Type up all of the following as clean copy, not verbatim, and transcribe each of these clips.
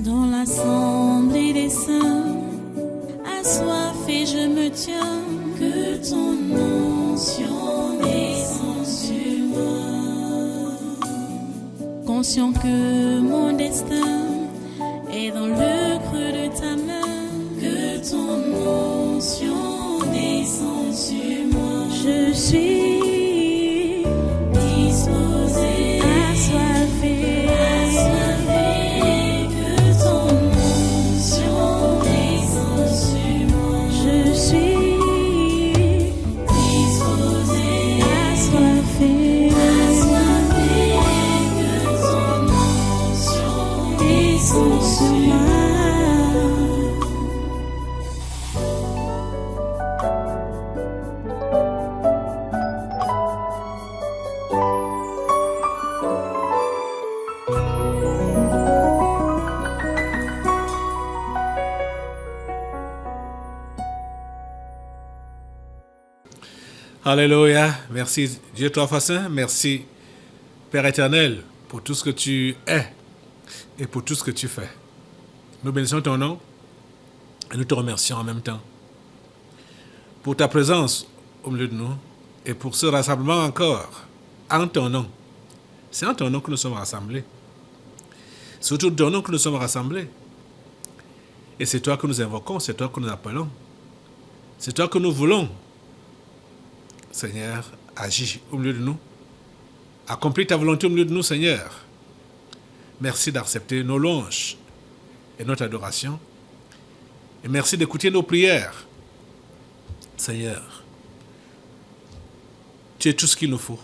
Dans l'assemblée des saints, assoiffé je me tiens, que ton onction descende sur moi. Conscient que mon destin est dans le creux de ta main, que ton onction descende sur moi. Je suis disposé, assoiffé, que ton onction descende sur moi. Je suis disposé, assoiffé, que ton onction descende sur moi. Alléluia. Merci Dieu toi saint. Merci Père éternel pour tout ce que tu es et pour tout ce que tu fais. Nous bénissons ton nom et nous te remercions en même temps pour ta présence au milieu de nous et pour ce rassemblement encore en ton nom. C'est en ton nom que nous sommes rassemblés. C'est autour de ton nom que nous sommes rassemblés. Et c'est toi que nous invoquons, c'est toi que nous appelons. C'est toi que nous voulons. Seigneur, agis au milieu de nous. Accomplis ta volonté au milieu de nous, Seigneur. Merci d'accepter nos louanges et notre adoration. Et merci d'écouter nos prières. Seigneur, tu es tout ce qu'il nous faut.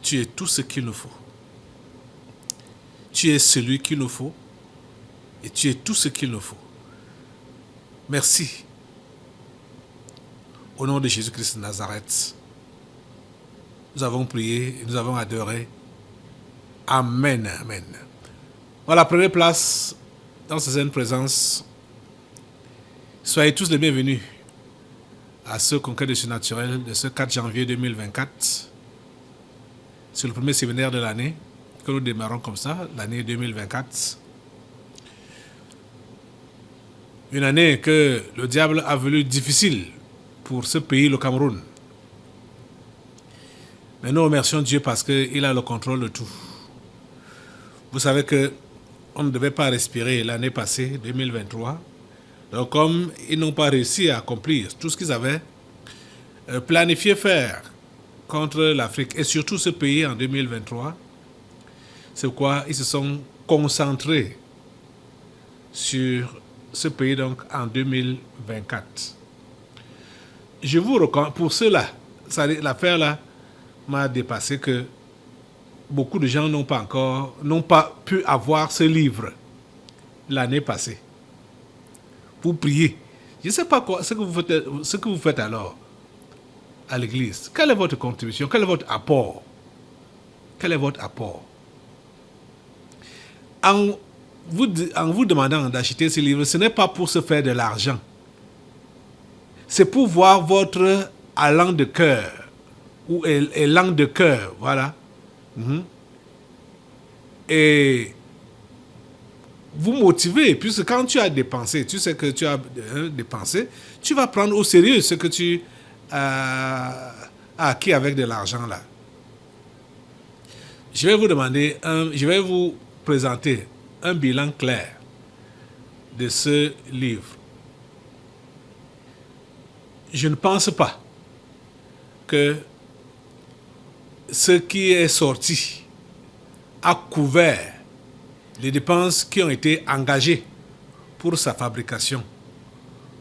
Tu es tout ce qu'il nous faut. Tu es celui qu'il nous faut. Et tu es tout ce qu'il nous faut. Merci. Au nom de Jésus-Christ de Nazareth, nous avons prié et nous avons adoré. Amen, amen. Voilà, prenez place dans cette sainte présence. Soyez tous les bienvenus à ce congrès de surnaturel de ce 4 janvier 2024. C'est le premier séminaire de l'année que nous démarrons comme ça, l'année 2024. Une année que le diable a voulu difficile pour ce pays, le Cameroun. Mais nous remercions Dieu parce qu'il a le contrôle de tout. Vous savez qu'on ne devait pas respirer l'année passée, 2023. Donc comme ils n'ont pas réussi à accomplir tout ce qu'ils avaient planifié faire contre l'Afrique et surtout ce pays en 2023, c'est pourquoi ils se sont concentrés sur ce pays donc en 2024. Je vous recommande, pour cela, l'affaire là m'a dépassé que beaucoup de gens n'ont pas pu avoir ce livre l'année passée pour prier. Je ne sais pas ce que vous faites alors à l'église. Quelle est votre contribution? Quel est votre apport? Quel est votre apport? En vous demandant d'acheter ce livre, ce n'est pas pour se faire de l'argent. C'est pour voir votre allant de cœur ou élan de cœur, voilà. Et vous motiver, puisque quand tu as dépensé, tu sais que tu as dépensé, tu vas prendre au sérieux ce que tu as acquis avec de l'argent là. Je vais vous présenter un bilan clair de ce livre. Je ne pense pas que ce qui est sorti a couvert les dépenses qui ont été engagées pour sa fabrication,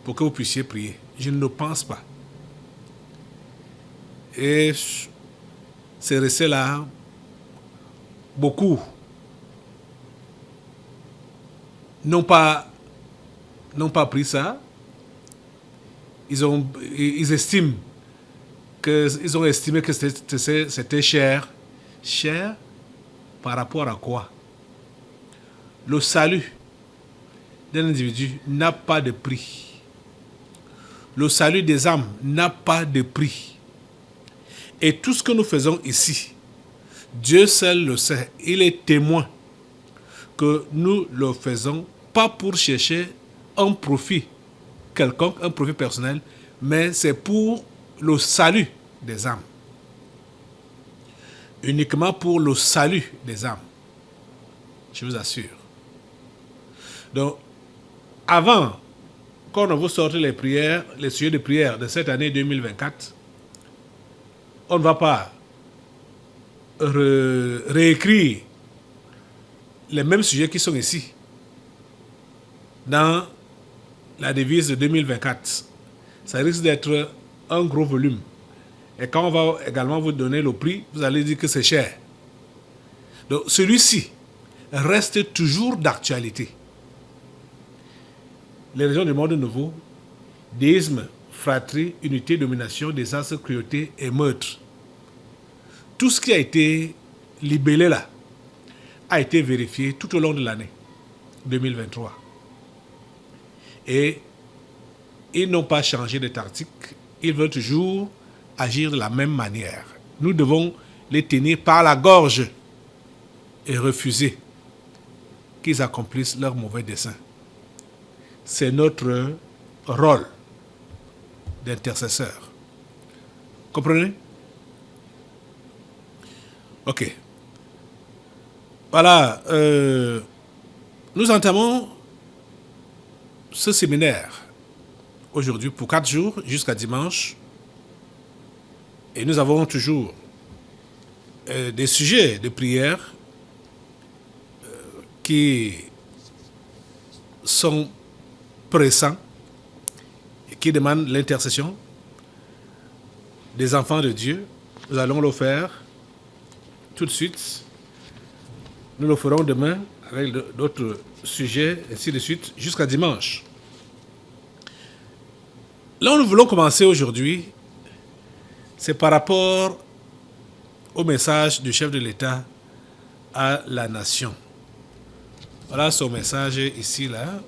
pour que vous puissiez prier. Je ne le pense pas. Et c'est resté là. Beaucoup n'ont pas pris ça. Ils ont estimé que c'était cher. Cher par rapport à quoi? Le salut d'un individu n'a pas de prix. Le salut des âmes n'a pas de prix. Et tout ce que nous faisons ici, Dieu seul le sait. Il est témoin que nous le faisons pas pour chercher un profit quelconque, un profit personnel, mais c'est pour le salut des âmes. Uniquement pour le salut des âmes. Je vous assure. Donc, avant qu'on ne vous sorte les prières, les sujets de prière de cette année 2024, on ne va pas réécrire les mêmes sujets qui sont ici dans la devise de 2024. Ça risque d'être un gros volume. Et quand on va également vous donner le prix, vous allez dire que c'est cher. Donc celui-ci reste toujours d'actualité. Les religions du monde nouveau, déisme, fratrie, unité, domination, désastre, cruauté et meurtre. Tout ce qui a été libellé là a été vérifié tout au long de l'année 2023. Et ils n'ont pas changé de tactique. Ils veulent toujours agir de la même manière. Nous devons les tenir par la gorge et refuser qu'ils accomplissent leurs mauvais desseins. C'est notre rôle d'intercesseur. Comprenez? Ok. Voilà. Nous entamons ce séminaire aujourd'hui pour 4 jours jusqu'à dimanche. Et nous avons toujours des sujets de prière qui sont pressants et qui demandent l'intercession des enfants de Dieu. Nous allons le faire tout de suite. Nous le ferons demain avec d'autres sujets, ainsi de suite, jusqu'à dimanche. Là où nous voulons commencer aujourd'hui, c'est par rapport au message du chef de l'État à la nation. Voilà son message ici, là.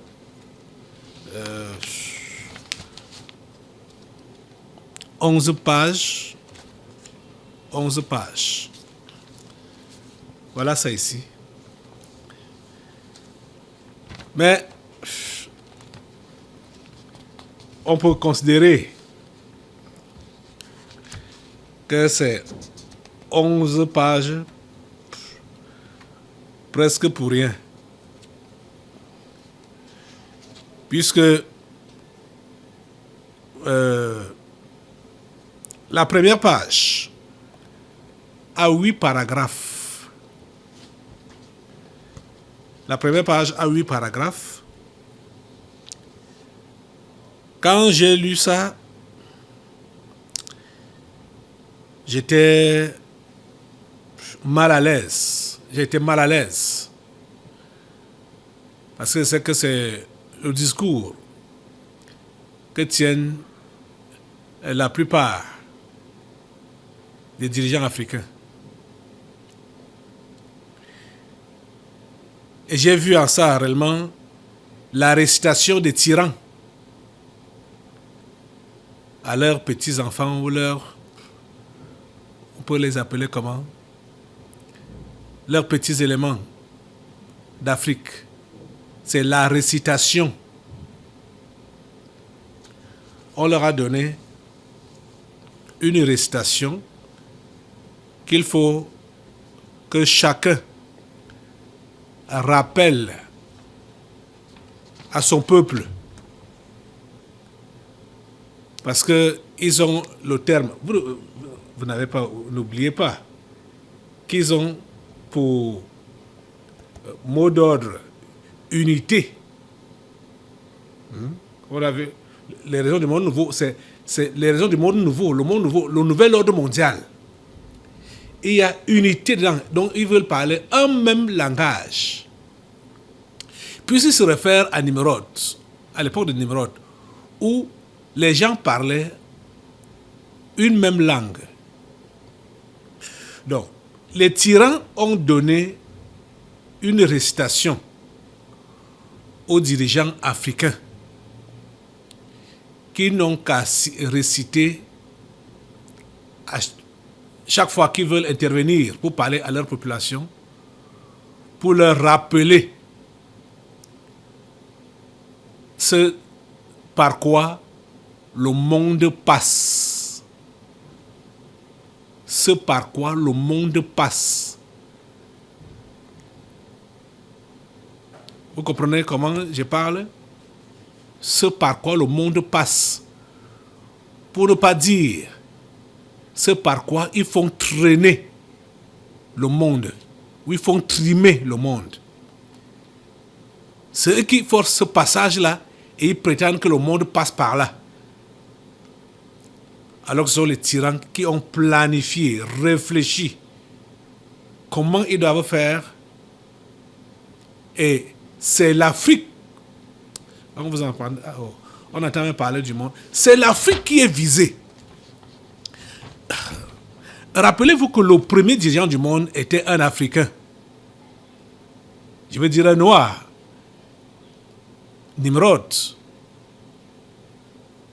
11 pages. 11 pages. Voilà ça ici. Mais on peut considérer que c'est 11 pages presque pour rien. Puisque la première page a 8 paragraphes. La première page a 8 paragraphes. Quand j'ai lu ça, j'étais mal à l'aise. J'étais mal à l'aise. Parce que c'est le discours que tiennent la plupart des dirigeants africains. Et j'ai vu en ça réellement la récitation des tyrans à leurs petits-enfants ou leurs, on peut les appeler comment, leurs petits éléments d'Afrique. C'est la récitation. On leur a donné une récitation qu'il faut que chacun rappelle à son peuple. Parce qu'ils ont le terme, vous n'avez pas, n'oubliez pas, qu'ils ont pour mot d'ordre unité. On a vu les raisons du monde nouveau, c'est les raisons du monde nouveau, le nouvel ordre mondial. Et il y a unité dedans. Donc ils veulent parler un même langage. Puis ils se réfèrent à Nimrod, à l'époque de Nimrod, où les gens parlaient une même langue. Donc, les tyrans ont donné une récitation aux dirigeants africains qui n'ont qu'à réciter à chaque fois qu'ils veulent intervenir pour parler à leur population, pour leur rappeler ce par quoi le monde passe. Ce par quoi le monde passe. Vous comprenez comment je parle? Ce par quoi le monde passe. Pour ne pas dire ce par quoi ils font traîner le monde, ou ils font trimer le monde. C'est eux qui forcent ce passage-là et ils prétendent que le monde passe par là. Alors que ce sont les tyrans qui ont planifié, réfléchi comment ils doivent faire. Et c'est l'Afrique. On vous entend, on entend même parler du monde. C'est l'Afrique qui est visée. Rappelez-vous que le premier dirigeant du monde était un Africain. Je veux dire un noir. Nimrod.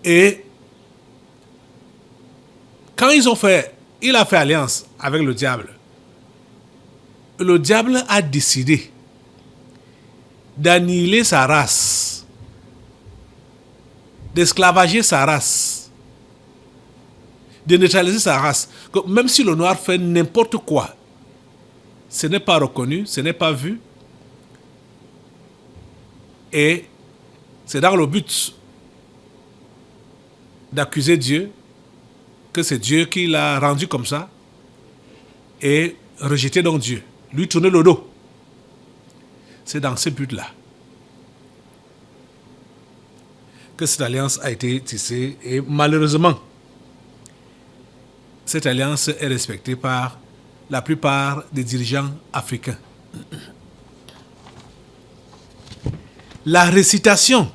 Et quand il a fait alliance avec le diable a décidé d'annihiler sa race, d'esclavager sa race, de neutraliser sa race. Même si le noir fait n'importe quoi, ce n'est pas reconnu, ce n'est pas vu. Et c'est dans le but d'accuser Dieu, que c'est Dieu qui l'a rendu comme ça, et rejeter donc Dieu, lui tourner le dos. C'est dans ce but-là que cette alliance a été tissée, et malheureusement, cette alliance est respectée par la plupart des dirigeants africains. La récitation.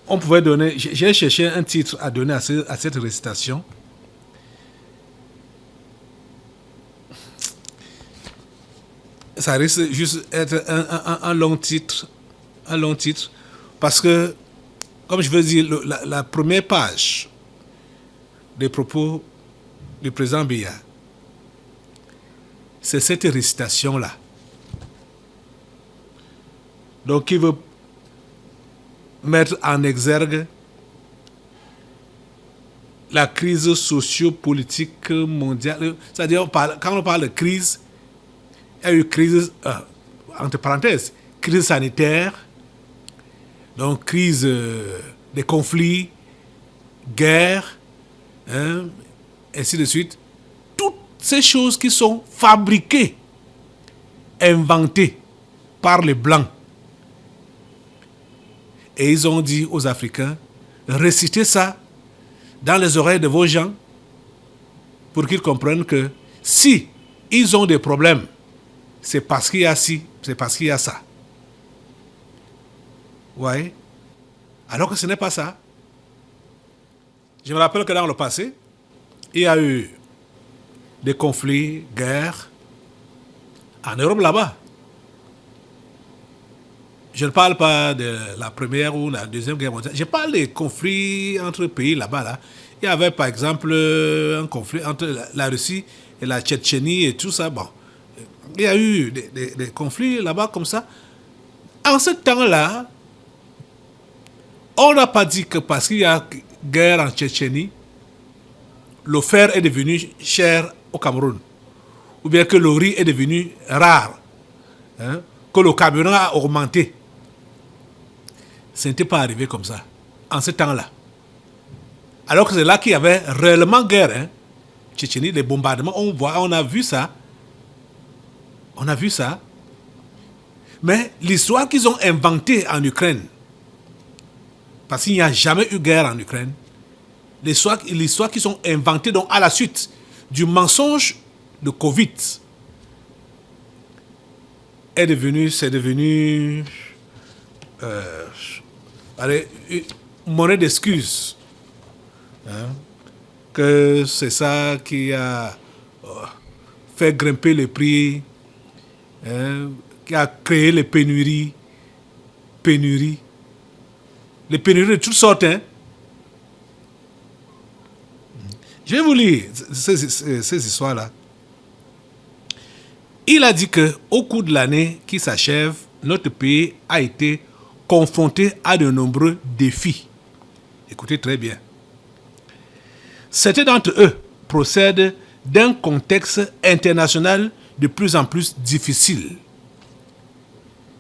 On pouvait donner, j'ai cherché un titre à donner à cette récitation. Ça risque juste d'être un long titre, parce que, comme je veux dire, la première page des propos du président Biya, c'est cette récitation-là. Donc, il veut mettre en exergue la crise socio-politique mondiale. C'est-à-dire, quand on parle de crise, il y a eu crise, entre parenthèses, crise sanitaire, donc crise des conflits, guerre, ainsi de suite. Toutes ces choses qui sont fabriquées, inventées par les Blancs. Et ils ont dit aux Africains, récitez ça dans les oreilles de vos gens pour qu'ils comprennent que si ils ont des problèmes, c'est parce qu'il y a ci, c'est parce qu'il y a ça. Ouais. Alors que ce n'est pas ça. Je me rappelle que dans le passé, il y a eu des conflits, guerres, en Europe là-bas. Je ne parle pas de la première ou la deuxième guerre mondiale. Je parle des conflits entre pays là-bas. Là. Il y avait par exemple un conflit entre la Russie et la Tchétchénie et tout ça. Bon, il y a eu des conflits là-bas comme ça. En ce temps-là, on n'a pas dit que parce qu'il y a guerre en Tchétchénie, le fer est devenu cher au Cameroun. Ou bien que le riz est devenu rare. Que le carburant a augmenté. Ce n'était pas arrivé comme ça, en ce temps-là. Alors que c'est là qu'il y avait réellement guerre. Tchétchénie, les bombardements, on a vu ça. On a vu ça. Mais l'histoire qu'ils ont inventée en Ukraine, parce qu'il n'y a jamais eu guerre en Ukraine, l'histoire qu'ils ont inventée donc à la suite du mensonge de Covid, c'est devenu une monnaie d'excuse. Que c'est ça qui a fait grimper les prix, qui a créé les pénuries. Les pénuries de toutes sortes. Je vais vous lire ces histoires-là. Il a dit qu'au cours de l'année qui s'achève, notre pays a été confronté à de nombreux défis. Écoutez très bien. Certains d'entre eux procèdent d'un contexte international de plus en plus difficile.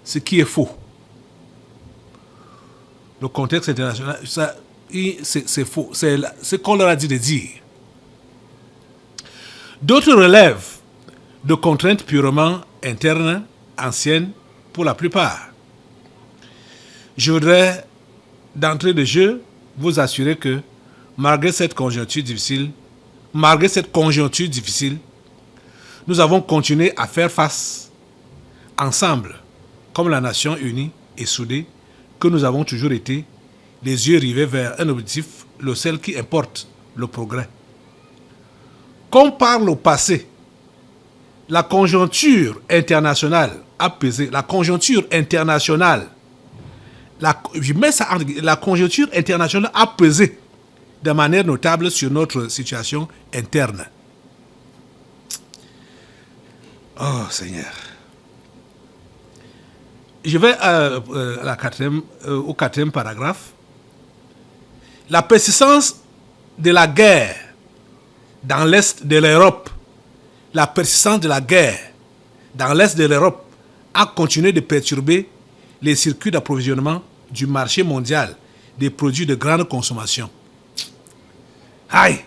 Ce qui est faux. Le contexte international, c'est faux. C'est ce qu'on leur a dit de dire. D'autres relèvent de contraintes purement internes, anciennes pour la plupart. Je voudrais, d'entrée de jeu, vous assurer que malgré cette conjoncture difficile, nous avons continué à faire face ensemble, comme la nation unie et soudée que nous avons toujours été, les yeux rivés vers un objectif, le seul qui importe, le progrès. Comme par le passé, la conjoncture internationale a pesé. La conjoncture internationale a pesé de manière notable sur notre situation interne. Oh Seigneur. Je vais au quatrième paragraphe. La persistance de la guerre dans l'est de l'Europe, a continué de perturber les circuits d'approvisionnement du marché mondial des produits de grande consommation. Aïe!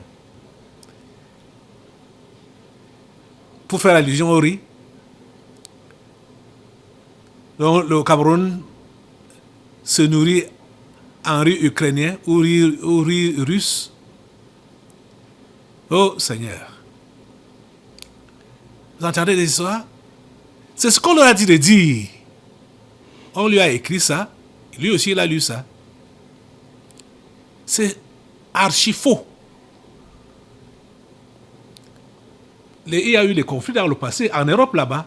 Pour faire allusion au riz, donc, le Cameroun se nourrit en riz ukrainien ou riz russe. Oh Seigneur! Vous entendez des histoires? C'est ce qu'on leur a dit de dire. On lui a écrit ça, lui aussi il a lu ça. C'est archi faux. Il y a eu des conflits dans le passé. En Europe là-bas,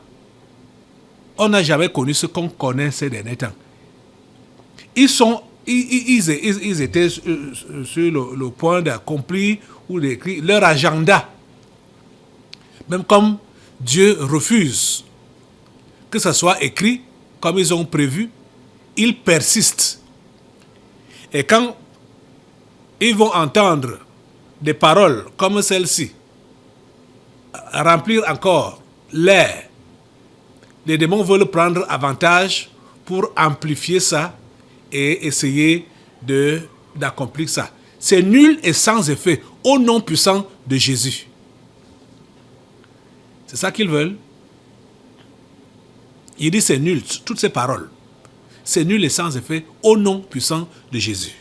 on n'a jamais connu ce qu'on connaît ces derniers temps. Ils étaient sur le point d'accomplir ou d'écrire leur agenda. Même comme Dieu refuse que ça soit écrit comme ils ont prévu, ils persistent. Et quand ils vont entendre des paroles comme celle-ci, remplir encore l'air, les démons veulent prendre avantage pour amplifier ça et essayer d'accomplir ça. C'est nul et sans effet au nom puissant de Jésus. C'est ça qu'ils veulent. Il dit c'est nul, toutes ces paroles. C'est nul et sans effet au nom puissant de Jésus.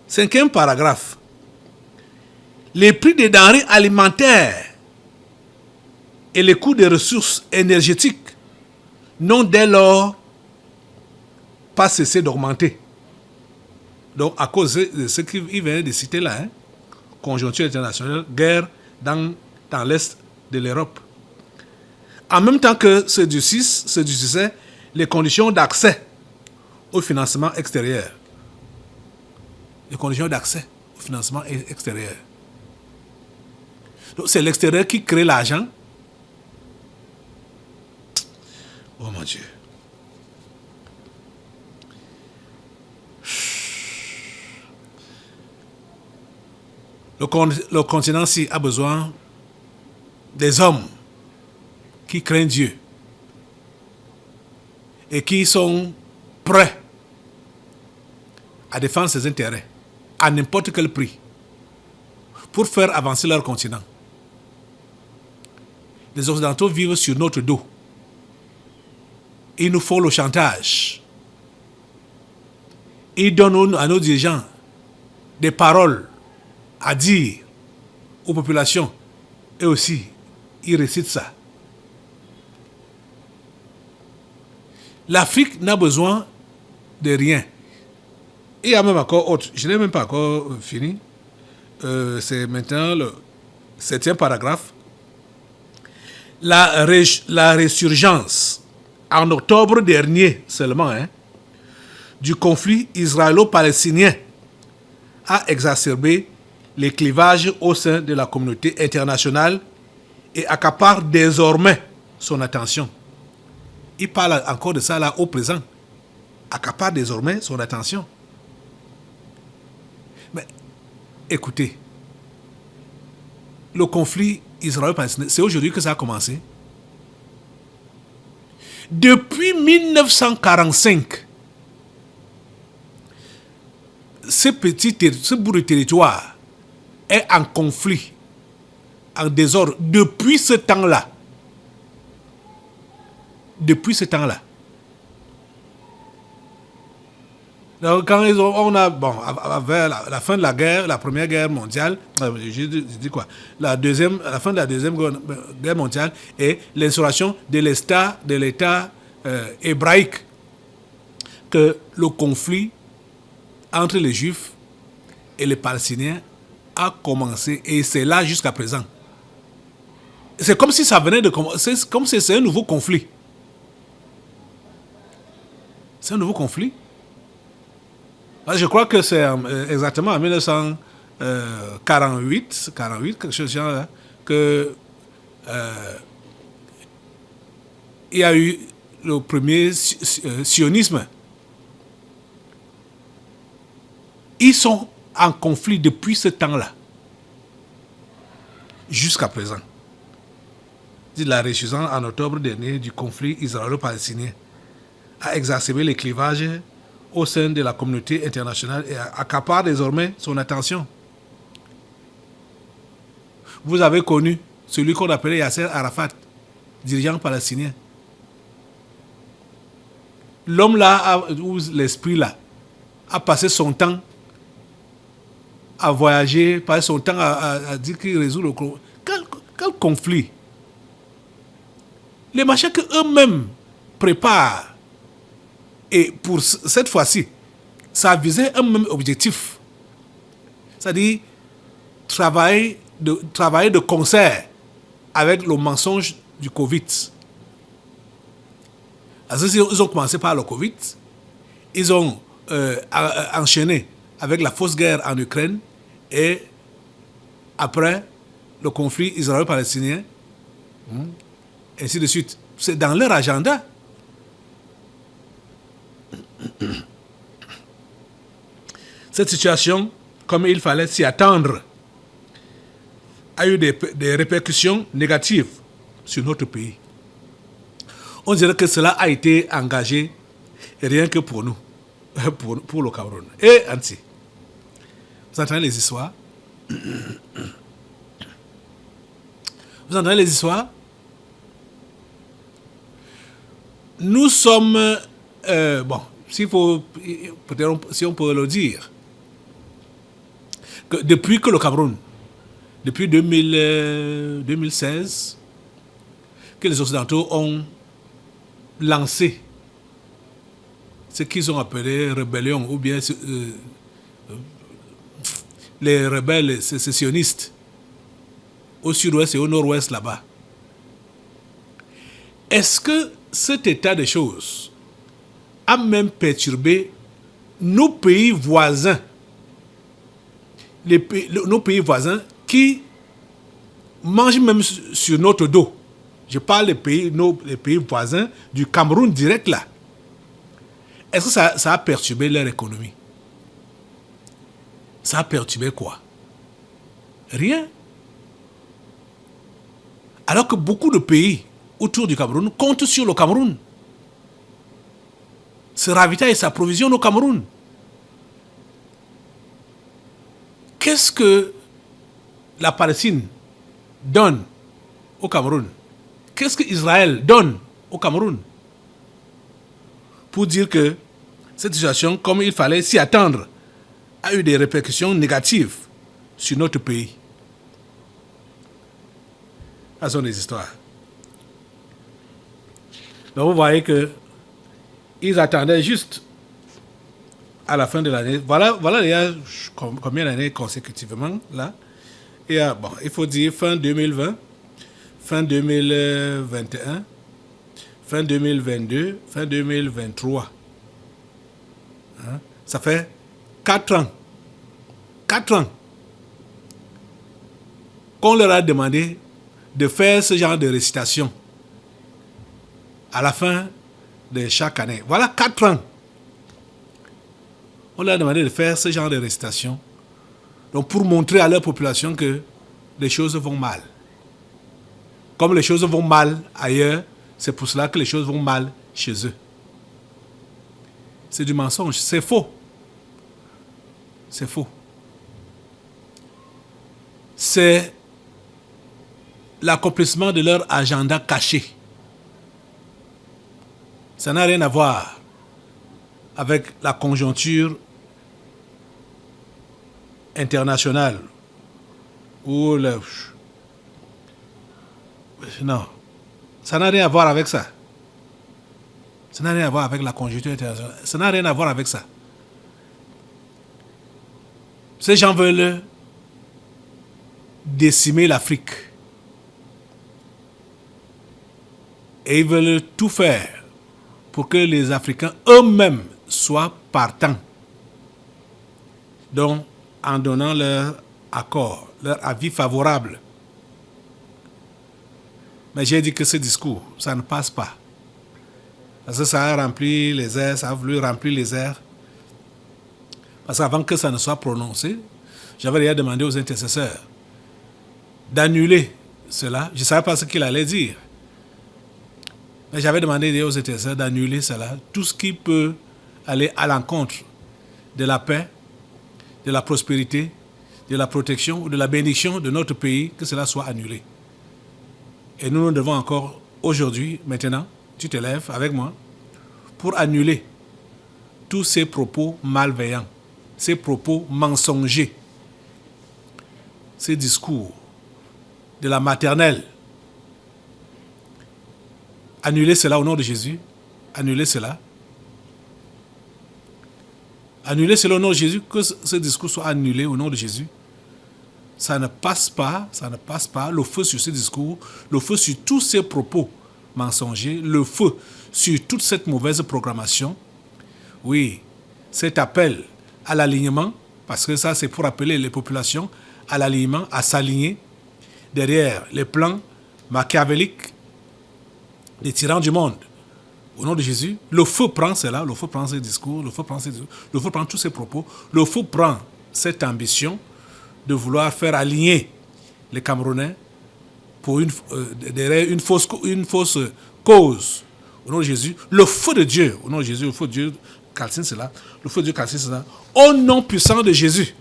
Cinquième paragraphe. Les prix des denrées alimentaires et les coûts des ressources énergétiques n'ont dès lors pas cessé d'augmenter. Donc, à cause de ce qu'il vient de citer là, conjoncture internationale, guerre dans l'est de l'Europe. En même temps que se durcissaient les conditions d'accès au financement extérieur. Les conditions d'accès au financement extérieur. Donc, c'est l'extérieur qui crée l'argent. Oh mon Dieu. Le continent-ci a besoin des hommes qui craignent Dieu et qui sont prêts à défendre ses intérêts à n'importe quel prix pour faire avancer leur continent. Les Occidentaux vivent sur notre dos. Ils nous font le chantage. Ils donnent à nos dirigeants des paroles à dire aux populations et aussi ils récitent ça. L'Afrique n'a besoin de rien. Il y a même encore autre. Je n'ai même pas encore fini. C'est maintenant le 7e paragraphe. La résurgence en octobre dernier seulement du conflit israélo-palestinien a exacerbé les clivages au sein de la communauté internationale et accapare désormais son attention. Il parle encore de ça là au présent. Accapare désormais son attention. Mais écoutez, le conflit israélo-palestinien, c'est aujourd'hui que ça a commencé. Depuis 1945, ce bout de territoire est en conflit, en désordre, depuis ce temps-là. Depuis ce temps-là. Donc, quand vers la fin de la guerre, la première guerre mondiale, je dis quoi, la fin de la deuxième guerre mondiale et l'instauration de l'État hébraïque, que le conflit entre les Juifs et les Palestiniens a commencé, et c'est là jusqu'à présent. C'est comme si ça venait de commencer, c'est comme si c'est un nouveau conflit. C'est un nouveau conflit. Je crois que c'est exactement en 1948, quelque chose de genre là, que il y a eu le premier sionisme. Ils sont en conflit depuis ce temps-là, jusqu'à présent. La résurgence en octobre dernier du conflit israélo-palestinien a exacerbé les clivages au sein de la communauté internationale et accapare désormais son attention. Vous avez connu celui qu'on appelait Yasser Arafat, dirigeant palestinien. L'homme là, ou l'esprit là, a passé son temps à voyager, passer son temps à dire qu'il résout le conflit. Quel conflit? Les machins qu'eux-mêmes préparent. Et pour cette fois-ci, ça visait un même objectif. C'est-à-dire travailler de concert avec le mensonge du Covid. Ils ont commencé par le Covid. Ils ont enchaîné avec la fausse guerre en Ukraine. Et après, le conflit israélo-palestinien. Ainsi de suite. C'est dans leur agenda. Cette situation, comme il fallait s'y attendre, a eu des répercussions négatives sur notre pays. On dirait que cela a été engagé rien que pour nous, pour le Cameroun. Et Anti, vous entendez les histoires? Vous entendez les histoires? Nous sommes, si on peut le dire, que depuis que le Cameroun, depuis 2016, que les Occidentaux ont lancé ce qu'ils ont appelé rébellion, ou bien les rebelles sécessionnistes au sud-ouest et au nord-ouest là-bas. Est-ce que cet état de choses a même perturbé nos pays voisins, nos pays voisins qui mangent même sur notre dos? Je parle des pays voisins du Cameroun direct là. Est-ce que ça a perturbé leur économie? Ça a perturbé quoi? Rien. Alors que beaucoup de pays autour du Cameroun comptent sur le Cameroun, se ravitaillent et s'approvisionnent au Cameroun. Qu'est-ce que la Palestine donne au Cameroun? Qu'est-ce que Israël donne au Cameroun? Pour dire que cette situation, comme il fallait s'y attendre, a eu des répercussions négatives sur notre pays. Ce sont des histoires. Donc vous voyez que ils attendaient juste à la fin de l'année. Voilà il y a combien d'années consécutivement là. Et il faut dire fin 2020, fin 2021, fin 2022, fin 2023. Ça fait 4 ans. 4 ans qu'on leur a demandé de faire ce genre de récitation à la fin de chaque année. Voilà 4 ans. On leur a demandé de faire ce genre de récitation. Donc pour montrer à leur population que les choses vont mal. Comme les choses vont mal ailleurs, c'est pour cela que les choses vont mal chez eux. C'est du mensonge, c'est faux. C'est faux. C'est l'accomplissement de leur agenda caché. Ça n'a rien à voir avec la conjoncture internationale ou le... Non, ça n'a rien à voir avec ça. Ça n'a rien à voir avec la conjoncture internationale. Ça n'a rien à voir avec ça. Ces gens veulent décimer l'Afrique. Et ils veulent tout faire pour que les Africains eux-mêmes soient partants. Donc, en donnant leur accord, leur avis favorable. Mais j'ai dit que ce discours, ça ne passe pas. Parce que ça a rempli les airs, ça a voulu remplir les airs. Parce qu'avant que ça ne soit prononcé, j'avais déjà demandé aux intercesseurs d'annuler cela. Je ne savais pas ce qu'il allait dire. Mais j'avais demandé aux intercesseurs d'annuler cela. Tout ce qui peut aller à l'encontre de la paix, de la prospérité, de la protection ou de la bénédiction de notre pays, que cela soit annulé. Et nous devons encore, aujourd'hui, maintenant, tu te lèves avec moi, pour annuler tous ces propos malveillants, ces propos mensongers, ces discours de la maternelle. Annuler cela au nom de Jésus. Annuler cela. Annuler cela au nom de Jésus, que ce discours soit annulé au nom de Jésus. Ça ne passe pas, ça ne passe pas. Le feu sur ce discours, le feu sur tous ces propos mensongers, le feu sur toute cette mauvaise programmation. Oui, cet appel à l'alignement, parce que ça c'est pour appeler les populations à l'alignement, à s'aligner derrière les plans machiavéliques des tyrans du monde. Au nom de Jésus, le feu prend cela, le feu prend ces discours, le feu prend tous ces propos, le feu prend cette ambition de vouloir faire aligner les Camerounais pour derrière une fausse cause. Au nom de Jésus, le feu de Dieu, au nom de Jésus, le feu de Dieu calcine cela, le feu de Dieu calcine cela, au nom puissant de Jésus,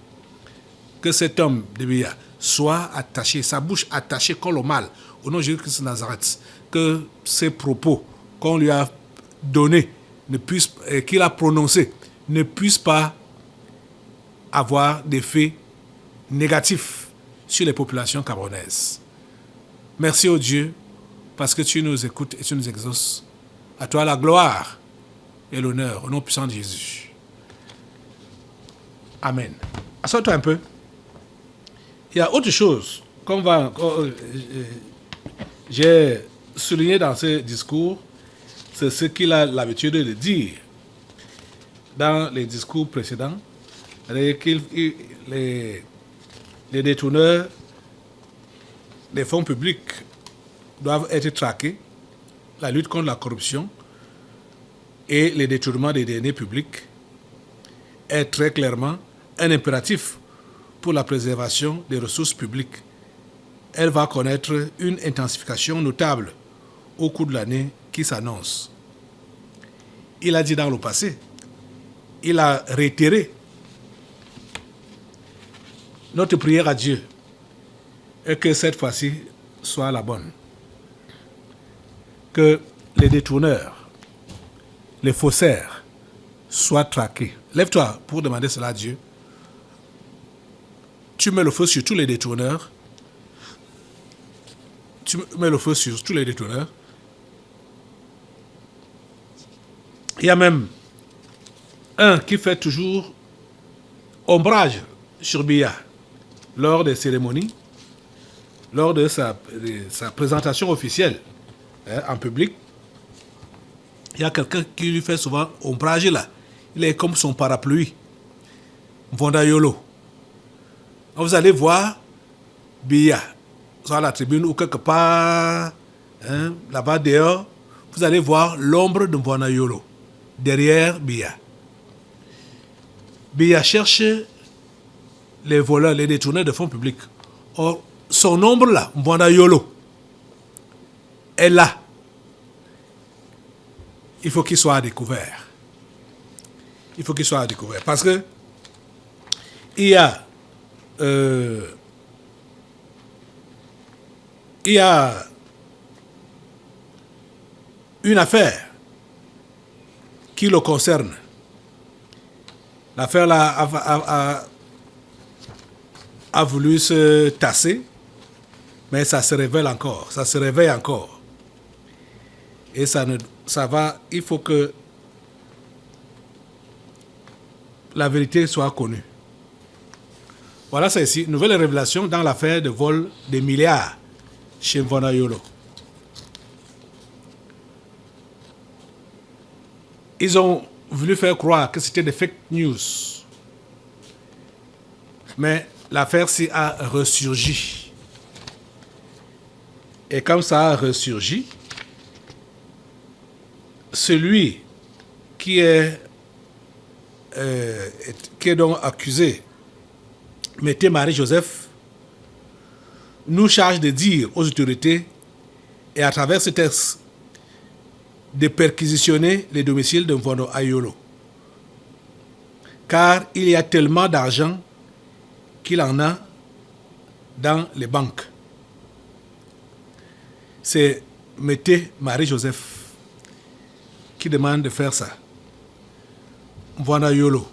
que cet homme de Bia soit attaché, sa bouche attachée comme le mal, au nom de Jésus-Christ de Nazareth, que ces propos qu'on lui a donnés, qu'il a prononcés, ne puissent pas avoir d'effet négatif sur les populations camerounaises. Merci au Dieu, parce que tu nous écoutes et tu nous exauces. À toi la gloire et l'honneur, au nom puissant de Jésus. Amen. Assois-toi un peu. Il y a autre chose j'ai souligné dans ce discours, c'est ce qu'il a l'habitude de dire dans les discours précédents, les détourneurs des fonds publics doivent être traqués, la lutte contre la corruption et les détournements des deniers publics est très clairement un impératif pour la préservation des ressources publiques. Elle va connaître une intensification notable au cours de l'année qui s'annonce. Il a dit dans le passé, il a réitéré notre prière à Dieu et que cette fois-ci soit la bonne. Que les détourneurs, les faussaires soient traqués. Lève-toi pour demander cela à Dieu. Tu mets le feu sur tous les détourneurs. Tu mets le feu sur tous les détourneurs. Il y a même un qui fait toujours ombrage sur Biya lors des cérémonies, lors de sa présentation officielle en public. Il y a quelqu'un qui lui fait souvent ombrage là. Il est comme son parapluie. Vonda Yolo. Vous allez voir Biya soit à la tribune ou quelque part, hein, là-bas dehors, vous allez voir l'ombre de Mvwana Yolo, derrière Biya. Biya cherche les voleurs, les détourneurs de fonds publics. Or, son ombre là, Mvwana Yolo, est là. Il faut qu'il soit découvert. Il faut qu'il soit découvert. Parce que il y a une affaire qui le concerne. L'affaire là a voulu se tasser, mais ça se révèle encore, ça se réveille encore. Et ça va, il faut que la vérité soit connue. Voilà, c'est ici, nouvelle révélation dans l'affaire de vol des milliards chez Mvwana Yolo. Ils ont voulu faire croire que c'était des fake news. Mais l'affaire s'y a ressurgi. Et comme ça a ressurgi, celui qui est donc accusé, Mété Marie-Joseph, nous charge de dire aux autorités et à travers ce texte de perquisitionner les domiciles de Mvwana Yolo. Car il y a tellement d'argent qu'il en a dans les banques. C'est Mété Marie-Joseph qui demande de faire ça. Mvwana Yolo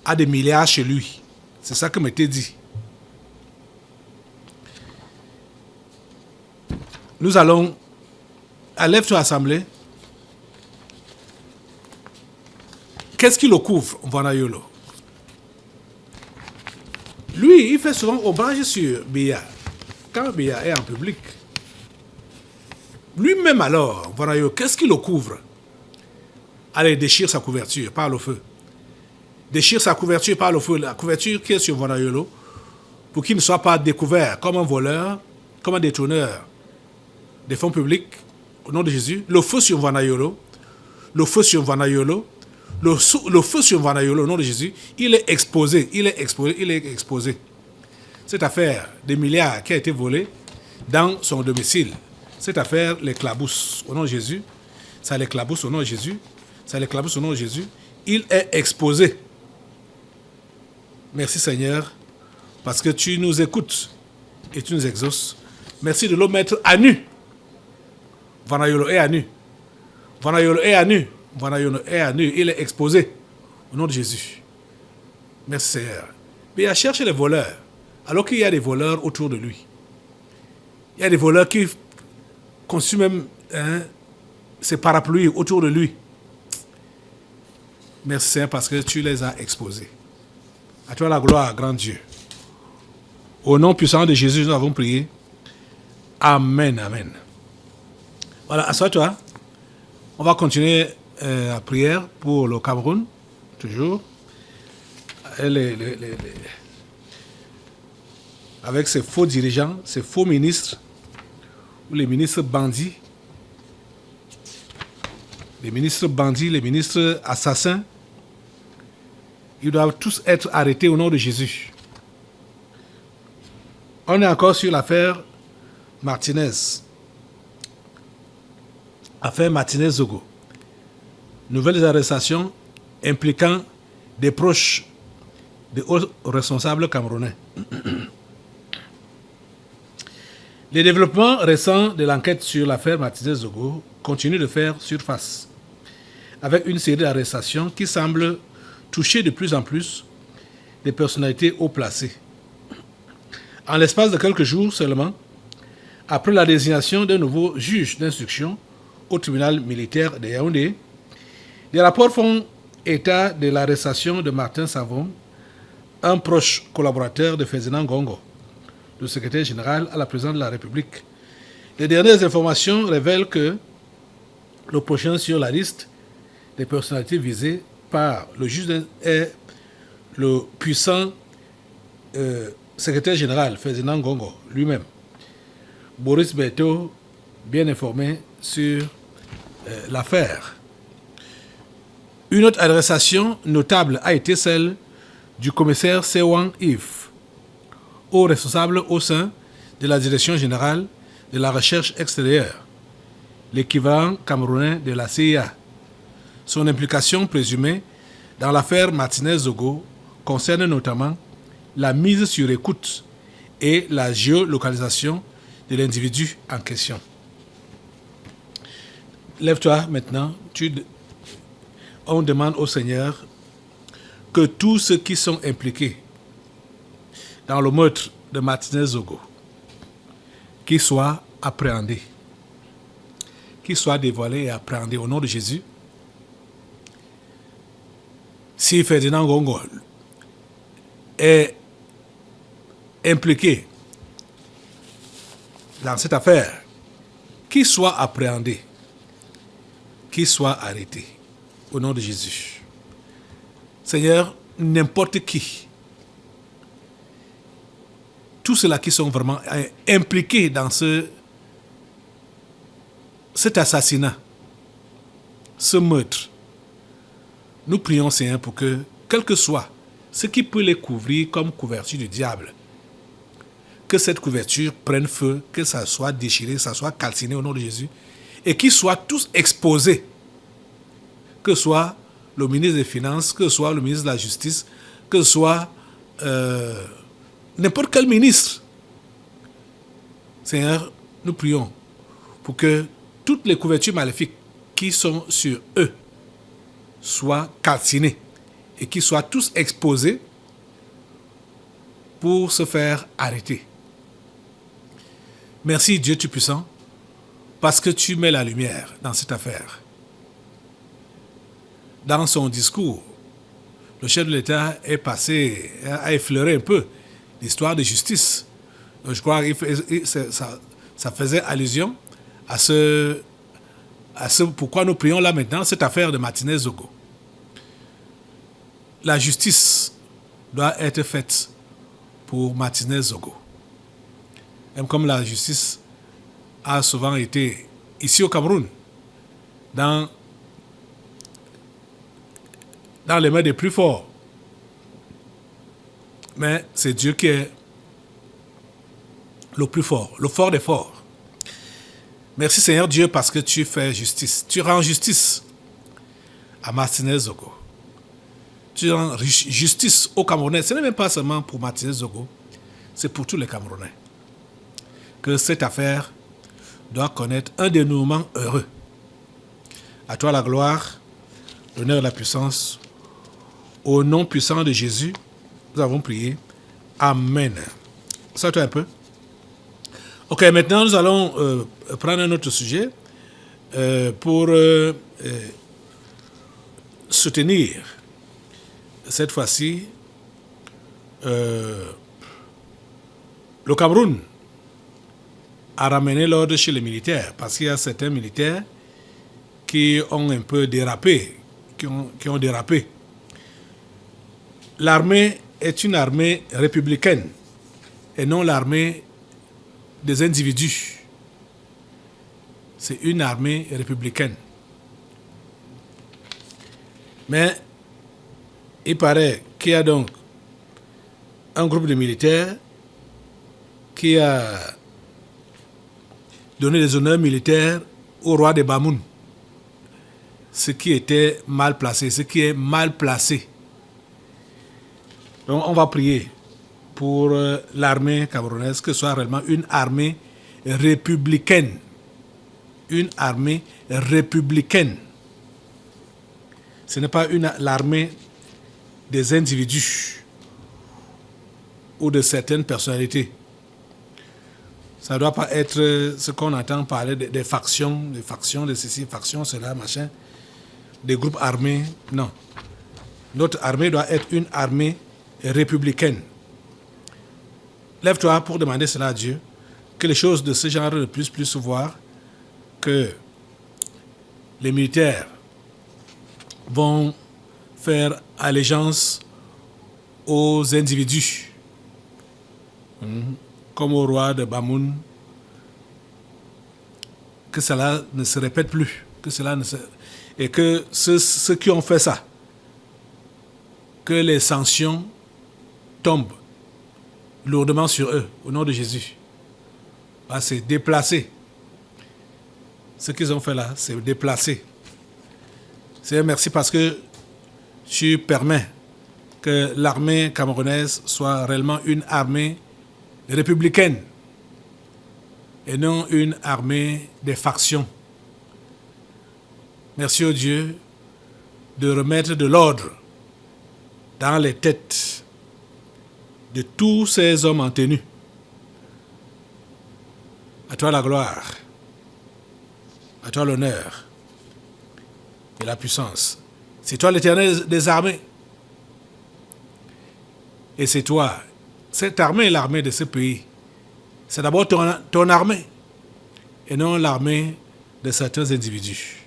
a des milliards chez lui. C'est ça que Mété dit. Nous allons à l'Ève Assemblée. Qu'est-ce qui le couvre, Mvwana Yolo? Lui, il fait souvent ombrage sur Biya. Quand Biya est en public, lui-même alors, Mvwana Yolo, qu'est-ce qui le couvre? Allez, déchire sa couverture, parle au feu. Déchire sa couverture, parle au feu. La couverture qui est sur Mvwana Yolo, pour qu'il ne soit pas découvert comme un voleur, comme un détourneur des fonds publics, au nom de Jésus. Le feu sur Mvwana Yolo, le feu sur Mvwana Yolo, le feu sur Mvwana Yolo, au nom de Jésus, il est exposé, il est exposé. Cette affaire des milliards qui a été volée dans son domicile, cette affaire l'éclabousse au nom de Jésus, ça l'éclabousse au nom de Jésus, ça l'éclabousse au nom de Jésus, il est exposé. Merci Seigneur, parce que tu nous écoutes et tu nous exauces. Merci de le mettre à nu. Mvwana Yolo est à nu. Mvwana Yolo est à nu. Mvwana Yolo est à nu. Il est exposé au nom de Jésus. Merci Seigneur. Mais il a cherché les voleurs, alors qu'il y a des voleurs autour de lui. Il y a des voleurs qui conçuent même ses parapluies autour de lui. Merci Seigneur parce que tu les as exposés. À toi la gloire, grand Dieu. Au nom puissant de Jésus, nous avons prié. Amen, amen. Voilà, assois-toi. On va continuer la prière pour le Cameroun, toujours. Avec ces faux dirigeants, ces faux ministres, ou les ministres bandits, les ministres assassins, ils doivent tous être arrêtés au nom de Jésus. On est encore sur l'affaire Martinez. Affaire Martinez-Zogo. Nouvelles arrestations impliquant des proches de hauts responsables camerounais. Les développements récents de l'enquête sur l'affaire Martinez-Zogo continuent de faire surface, avec une série d'arrestations qui semblent toucher de plus en plus des personnalités haut placées. En l'espace de quelques jours seulement, après la désignation d'un nouveau juge d'instruction au tribunal militaire de Yaoundé, des rapports font état de l'arrestation de Martin Savon, un proche collaborateur de Ferdinand Gongo, le secrétaire général à la présidence de la République. Les dernières informations révèlent que le prochain sur la liste des personnalités visées par le juge est le puissant secrétaire général, Ferdinand Ngongo, lui-même, Boris Berthaud, bien informé sur l'affaire. Une autre adressation notable a été celle du commissaire Sewang If, haut responsable au sein de la Direction générale de la recherche extérieure, l'équivalent camerounais de la CIA. Son implication présumée dans l'affaire Martinez-Zogo concerne notamment la mise sur écoute et la géolocalisation de l'individu en question. Lève-toi maintenant, on demande au Seigneur que tous ceux qui sont impliqués dans le meurtre de Martinez-Zogo, qu'ils soient appréhendés, qu'ils soient dévoilés et appréhendés au nom de Jésus. Si Ferdinand Ngongo est impliqué dans cette affaire, qu'il soit appréhendé, qu'il soit arrêté, au nom de Jésus. Seigneur, n'importe qui, tous ceux-là qui sont vraiment impliqués dans cet assassinat, ce meurtre, nous prions, Seigneur, pour que, quel que soit ce qui peut les couvrir comme couverture du diable, que cette couverture prenne feu, que ça soit déchiré, ça soit calciné au nom de Jésus, et qu'ils soient tous exposés, que ce soit le ministre des Finances, que ce soit le ministre de la Justice, que ce soit n'importe quel ministre. Seigneur, nous prions pour que toutes les couvertures maléfiques qui sont sur eux soient calcinées et qu'ils soient tous exposés pour se faire arrêter. Merci Dieu Tout-Puissant, parce que tu mets la lumière dans cette affaire. Dans son discours, le chef de l'État a effleuré un peu l'histoire de justice. Donc, je crois que ça faisait allusion à ce pourquoi nous prions là maintenant, cette affaire de Martinez-Zogo. La justice doit être faite pour Martinez-Zogo. Même comme la justice a souvent été ici au Cameroun, dans les mains des plus forts. Mais c'est Dieu qui est le plus fort, le fort des forts. Merci Seigneur Dieu parce que tu fais justice. Tu rends justice à Martinez-Zogo. Tu rends justice aux Camerounais. Ce n'est même pas seulement pour Martinez-Zogo, c'est pour tous les Camerounais. Que cette affaire doit connaître un dénouement heureux. À toi la gloire, l'honneur et la puissance. Au nom puissant de Jésus, nous avons prié. Amen. Sors-toi un peu. Ok, maintenant nous allons prendre un autre sujet pour soutenir cette fois-ci le Cameroun a ramené l'ordre chez les militaires parce qu'il y a certains militaires qui ont un peu dérapé, qui ont dérapé. L'armée est une armée républicaine et non l'armée des individus. C'est une armée républicaine. Mais il paraît qu'il y a donc un groupe de militaires qui a donné des honneurs militaires au roi de Bamoun. Ce qui était mal placé, ce qui est mal placé. Donc on va prier pour l'armée camerounaise, que ce soit réellement une armée républicaine. Une armée républicaine. Ce n'est pas l'armée des individus ou de certaines personnalités. Ça ne doit pas être ce qu'on entend parler des factions, de ceci, factions, cela, machin, des groupes armés. Non. Notre armée doit être une armée républicaine. Lève-toi pour demander cela à Dieu, que les choses de ce genre ne puissent plus se voir, que les militaires vont faire allégeance aux individus comme au roi de Bamoun, que cela ne se répète plus, et que ceux qui ont fait ça, que les sanctions tombent lourdement sur eux, au nom de Jésus. C'est déplacé. Ce qu'ils ont fait là, c'est déplacé. Seigneur, merci parce que tu permets que l'armée camerounaise soit réellement une armée républicaine et non une armée des factions. Merci au Dieu de remettre de l'ordre dans les têtes de tous ces hommes en tenue. À toi la gloire, à toi l'honneur et la puissance. C'est toi l'Éternel des armées. Et c'est toi, cette armée est l'armée de ce pays. C'est d'abord ton armée et non l'armée de certains individus.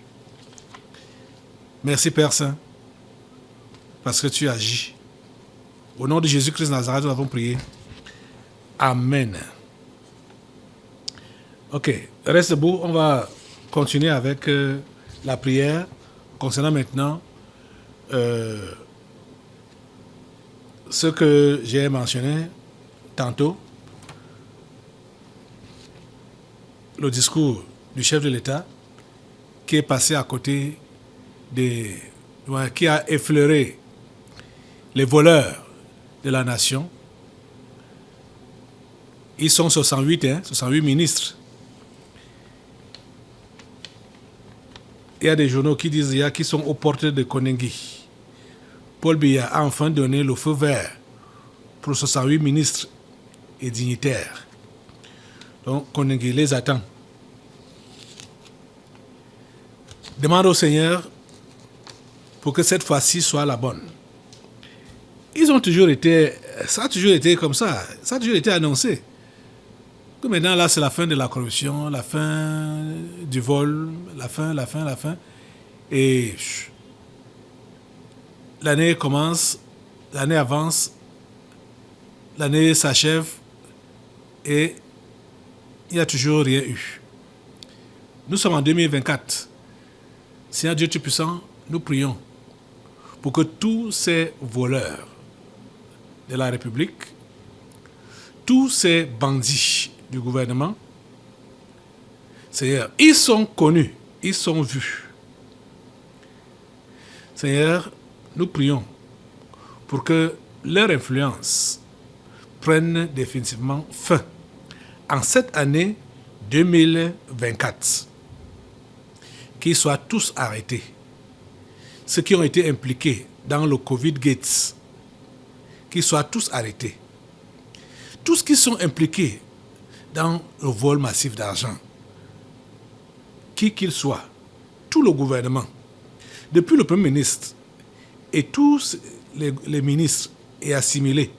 Merci Père Saint, parce que tu agis. Au nom de Jésus-Christ de Nazareth, nous avons prié. Amen. Ok, reste debout, on va continuer avec la prière concernant maintenant ce que j'ai mentionné tantôt, le discours du chef de l'État qui est passé à côté qui a effleuré les voleurs de la nation. Ils sont 68 ministres. Il y a des journaux qui disent qu'ils sont aux portes de Koningui. Paul Biya a enfin donné le feu vert pour 68 ministres et dignitaires. Donc Koningui les attend. Demande au Seigneur pour que cette fois-ci soit la bonne. Ça a toujours été comme ça. Ça a toujours été annoncé. Que maintenant, là, c'est la fin de la corruption, la fin du vol, la fin. Et l'année commence, l'année avance, l'année s'achève et il n'y a toujours rien eu. Nous sommes en 2024. Seigneur Dieu Tout-Puissant, nous prions pour que tous ces voleurs de la République, tous ces bandits du gouvernement, Seigneur, ils sont connus, ils sont vus. Seigneur, nous prions pour que leur influence prenne définitivement fin en cette année 2024. Qu'ils soient tous arrêtés. Ceux qui ont été impliqués dans le Covid Gates, qu'ils soient tous arrêtés. Tous qui sont impliqués dans le vol massif d'argent, qui qu'ils soient, tout le gouvernement, depuis le Premier ministre et tous les ministres et assimilés,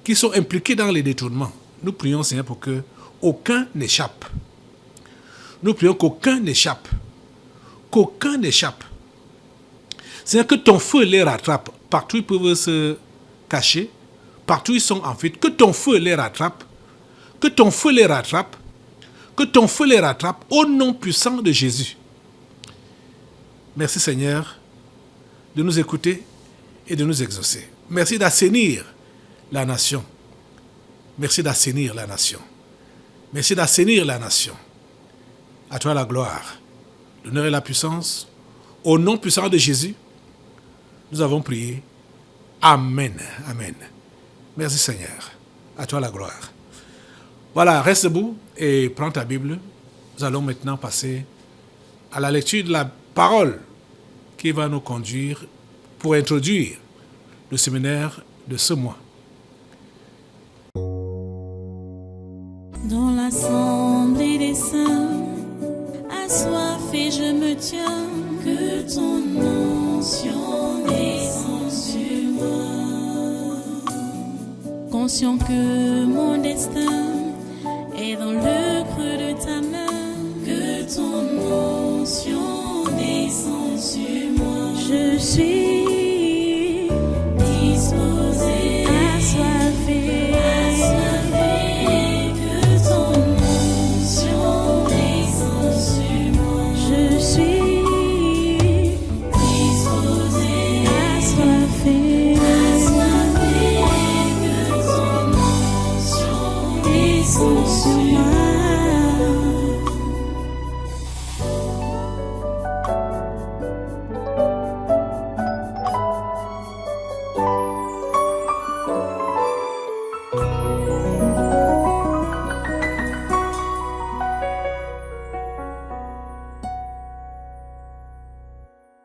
qui sont impliqués dans les détournements, nous prions, Seigneur, pour que aucun n'échappe. Nous prions qu'aucun n'échappe. Qu'aucun n'échappe. Seigneur, que ton feu les rattrape. Partout ils peuvent se cacher. Partout ils sont en fuite. Que ton feu les rattrape. Que ton feu les rattrape. Que ton feu les rattrape au nom puissant de Jésus. Merci Seigneur de nous écouter et de nous exaucer. Merci d'assainir la nation. Merci d'assainir la nation. Merci d'assainir la nation. À toi la gloire, l'honneur et la puissance. Au nom puissant de Jésus, nous avons prié. Amen. Amen. Merci Seigneur. À toi la gloire. Voilà, reste debout et prends ta Bible. Nous allons maintenant passer à la lecture de la parole qui va nous conduire pour introduire le séminaire de ce mois. Dans l'assemblée des saints, assoiffé je me tiens, que ton onction descende sur moi. Conscient que mon destin est dans le creux de ta main, que ton onction descende sur moi. Je suis